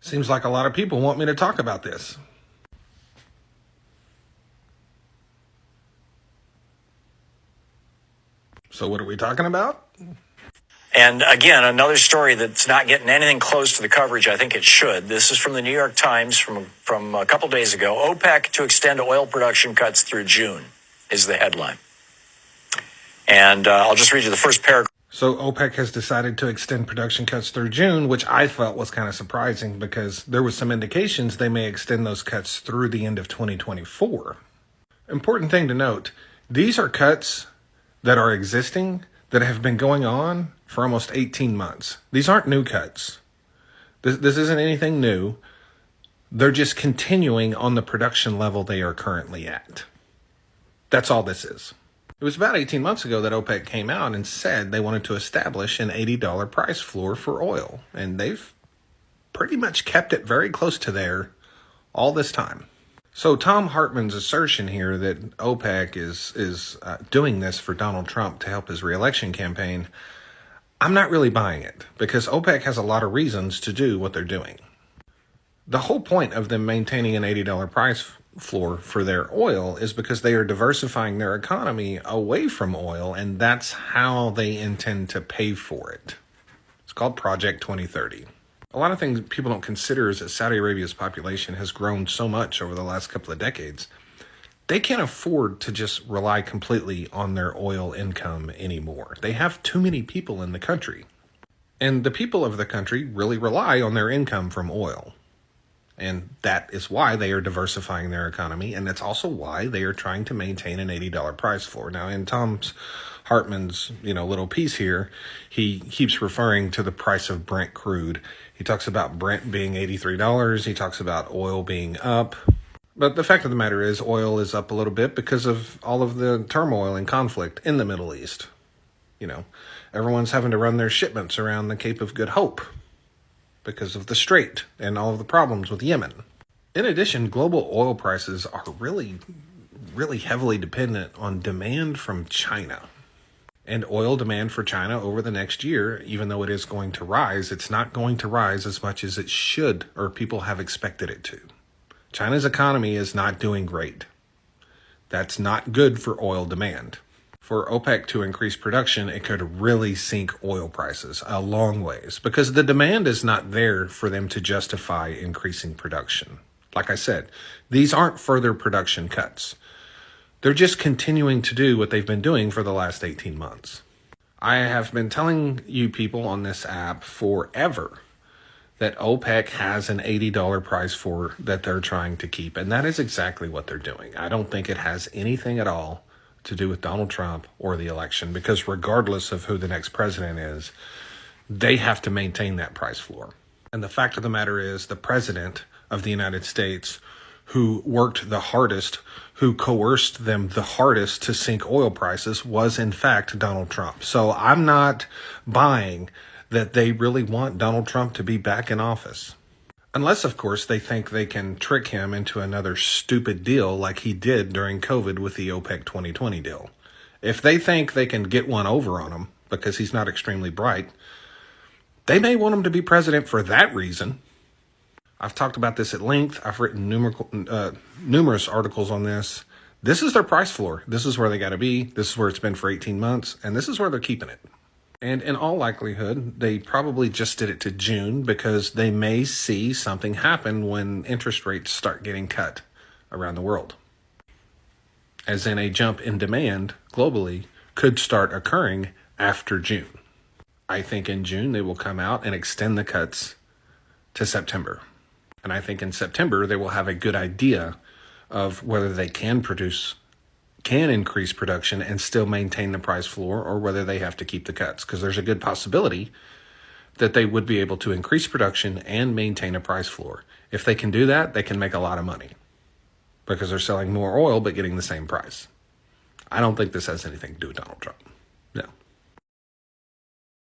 Seems like a lot of people want me to talk about this. So what are we talking about? And again, another story that's not getting anything close to the coverage I think it should. This is from the New York Times from a couple days ago. OPEC to extend oil production cuts through June is the headline. And I'll just read you the first paragraph. So OPEC has decided to extend production cuts through June, which I felt was kind of surprising because there was some indications they may extend those cuts through the end of 2024. Important thing to note, these are cuts that are existing that have been going on for almost 18 months. These aren't new cuts. This isn't anything new. They're just continuing on the production level they are currently at. That's all this is. It was about 18 months ago that OPEC came out and said they wanted to establish an $80 price floor for oil. And they've pretty much kept it very close to there all this time. So Tom Hartman's assertion here that OPEC is doing this for Donald Trump to help his reelection campaign, I'm not really buying it because OPEC has a lot of reasons to do what they're doing. The whole point of them maintaining an $80 price floor for their oil is because they are diversifying their economy away from oil, and that's how they intend to pay for it. It's called Project 2030. A lot of things people don't consider is that Saudi Arabia's population has grown so much over the last couple of decades. They can't afford to just rely completely on their oil income anymore. They have too many people in the country. And the people of the country really rely on their income from oil. And that is why they are diversifying their economy. And that's also why they are trying to maintain an $80 price floor. Now, in Tom Hartman's, little piece here, he keeps referring to the price of Brent crude. He talks about Brent being $83. He talks about oil being up. But the fact of the matter is oil is up a little bit because of all of the turmoil and conflict in the Middle East. Everyone's having to run their shipments around the Cape of Good Hope because of the Strait and all of the problems with Yemen. In addition, global oil prices are really, really heavily dependent on demand from China. And oil demand for China over the next year, even though it is going to rise, it's not going to rise as much as it should or people have expected it to. China's economy is not doing great. That's not good for oil demand. For OPEC to increase production, it could really sink oil prices a long ways because the demand is not there for them to justify increasing production. Like I said, these aren't further production cuts. They're just continuing to do what they've been doing for the last 18 months. I have been telling you people on this app forever that OPEC has an $80 price floor that they're trying to keep, and that is exactly what they're doing. I don't think it has anything at all to do with Donald Trump or the election, because regardless of who the next president is, they have to maintain that price floor. And the fact of the matter is the president of the United States who worked the hardest, who coerced them the hardest to sink oil prices was in fact Donald Trump. So I'm not buying that they really want Donald Trump to be back in office. Unless, of course, they think they can trick him into another stupid deal like he did during COVID with the OPEC 2020 deal. If they think they can get one over on him because he's not extremely bright, they may want him to be president for that reason. I've talked about this at length. I've written numerous articles on this. This is their price floor. This is where they got to be. This is where it's been for 18 months, and this is where they're keeping it. And in all likelihood, they probably just did it to June because they may see something happen when interest rates start getting cut around the world. As in a jump in demand globally could start occurring after June. I think in June they will come out and extend the cuts to September. And I think in September they will have a good idea of whether they can increase production and still maintain the price floor, or whether they have to keep the cuts, because there's a good possibility that they would be able to increase production and maintain a price floor. If they can do that, they can make a lot of money because they're selling more oil but getting the same price. I don't think this has anything to do with Donald Trump.